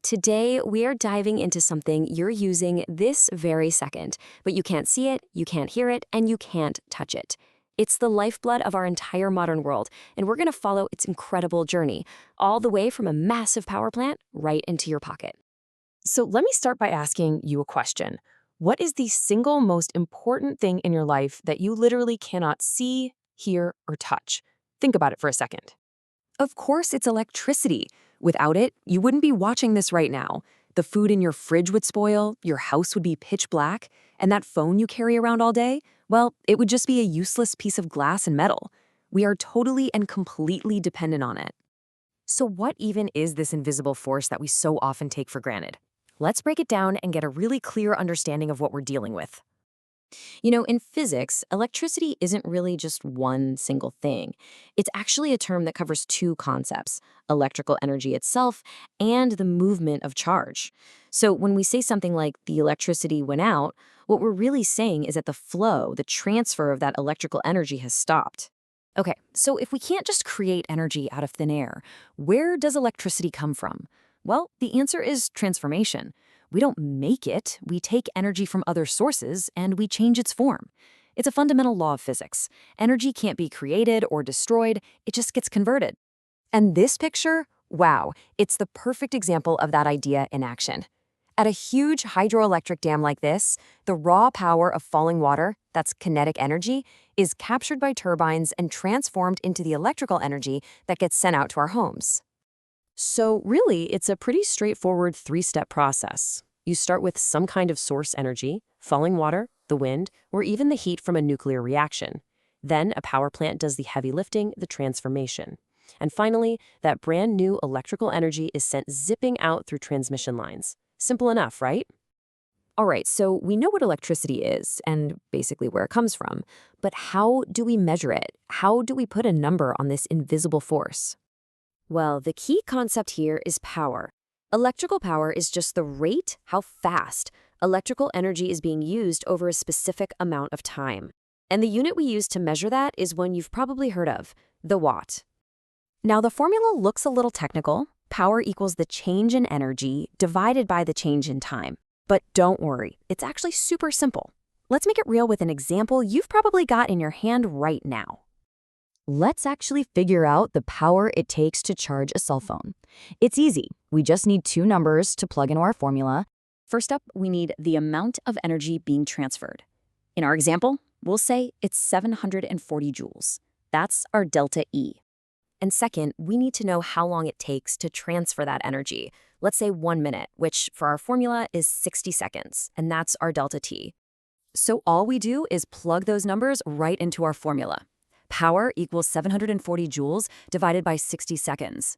Today, we are diving into something you're using this very second, but you can't see it, you can't hear it, and you can't touch it. It's the lifeblood of our entire modern world, and we're going to follow its incredible journey, all the way from a massive power plant right into your pocket. So let me start by asking you a question. What is the single most important thing in your life that you literally cannot see, hear, or touch? Think about it for a second. Of course, it's electricity. Without it, you wouldn't be watching this right now. The food in your fridge would spoil, your house would be pitch black, and that phone you carry around all day, well, it would just be a useless piece of glass and metal. We are totally and completely dependent on it. So what even is this invisible force that we so often take for granted? Let's break it down and get a really clear understanding of what we're dealing with. In physics, electricity isn't really just one single thing. It's actually a term that covers two concepts: electrical energy itself and the movement of charge. So when we say something like the electricity went out, what we're really saying is that the flow, the transfer of that electrical energy has stopped. Okay, so if we can't just create energy out of thin air, where does electricity come from? Well, the answer is transformation. We don't make it, we take energy from other sources and we change its form. It's a fundamental law of physics. Energy can't be created or destroyed, it just gets converted. And this picture, wow, it's the perfect example of that idea in action. At a huge hydroelectric dam like this, the raw power of falling water, that's kinetic energy, is captured by turbines and transformed into the electrical energy that gets sent out to our homes. So really, it's a pretty straightforward three-step process. You start with some kind of source energy, falling water, the wind, or even the heat from a nuclear reaction. Then a power plant does the heavy lifting, the transformation. And finally, that brand new electrical energy is sent zipping out through transmission lines. Simple enough, right? All right, so we know what electricity is and basically where it comes from. But how do we measure it? How do we put a number on this invisible force? Well, the key concept here is power. Electrical power is just the rate, how fast, electrical energy is being used over a specific amount of time. And the unit we use to measure that is one you've probably heard of, the watt. Now, the formula looks a little technical. Power equals the change in energy divided by the change in time. But don't worry, it's actually super simple. Let's make it real with an example you've probably got in your hand right now. Let's actually figure out the power it takes to charge a cell phone. It's easy. We just need two numbers to plug into our formula. First up, we need the amount of energy being transferred. In our example, we'll say it's 740 joules. That's our delta E. And second, we need to know how long it takes to transfer that energy. Let's say 1 minute, which for our formula is 60 seconds, and that's our delta T. So all we do is plug those numbers right into our formula. Power equals 740 joules divided by 60 seconds.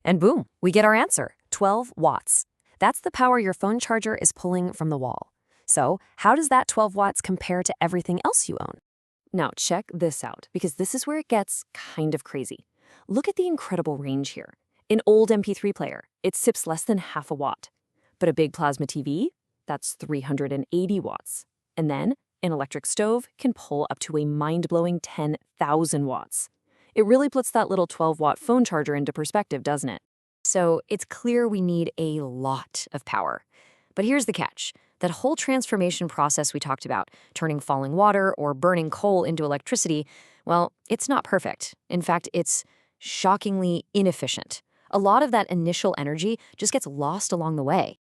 And boom, we get our answer, 12 watts. That's the power your phone charger is pulling from the wall. So how does that 12 watts compare to everything else you own? Now check this out, because this is where it gets kind of crazy. Look at the incredible range here. An old MP3 player, it sips less than half a watt. But a big plasma TV, that's 380 watts. And then an electric stove can pull up to a mind-blowing 10,000 watts. It really puts that little 12-watt phone charger into perspective, doesn't it? So it's clear we need a lot of power. But here's the catch. That whole transformation process we talked about, turning falling water or burning coal into electricity, well, it's not perfect. In fact, it's shockingly inefficient. A lot of that initial energy just gets lost along the way.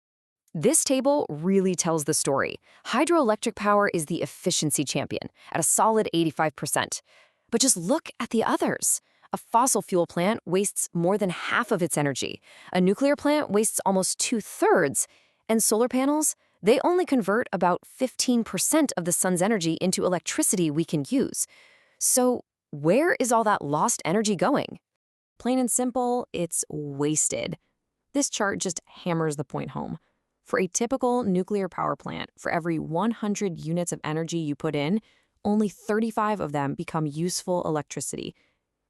This table really tells the story. Hydroelectric power is the efficiency champion at a solid 85%. But just look at the others. A fossil fuel plant wastes more than half of its energy. A nuclear plant wastes almost 2/3. And solar panels, they only convert about 15% of the sun's energy into electricity we can use. So where is all that lost energy going? Plain and simple, it's wasted. This chart just hammers the point home. For a typical nuclear power plant, for every 100 units of energy you put in, only 35 of them become useful electricity.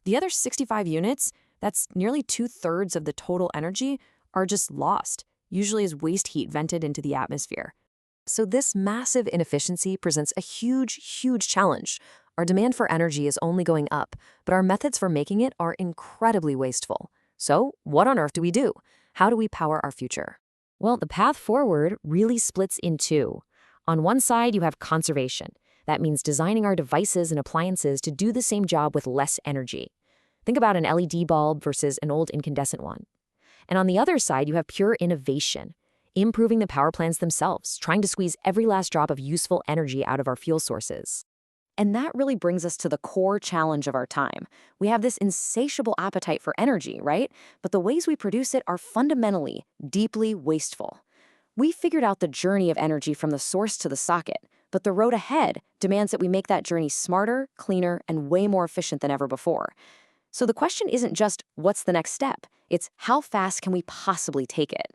The other 65 units, that's nearly 2/3 of the total energy, are just lost, usually as waste heat vented into the atmosphere. So this massive inefficiency presents a huge challenge. Our demand for energy is only going up, but our methods for making it are incredibly wasteful. So, what on earth do we do? How do we power our future? Well, the path forward really splits in two. On one side, you have conservation. That means designing our devices and appliances to do the same job with less energy. Think about an LED bulb versus an old incandescent one. And on the other side, you have pure innovation, improving the power plants themselves, trying to squeeze every last drop of useful energy out of our fuel sources. And that really brings us to the core challenge of our time. We have this insatiable appetite for energy, right? But the ways we produce it are fundamentally, deeply wasteful. We figured out the journey of energy from the source to the socket, but the road ahead demands that we make that journey smarter, cleaner, and way more efficient than ever before. So the question isn't just what's the next step, it's how fast can we possibly take it?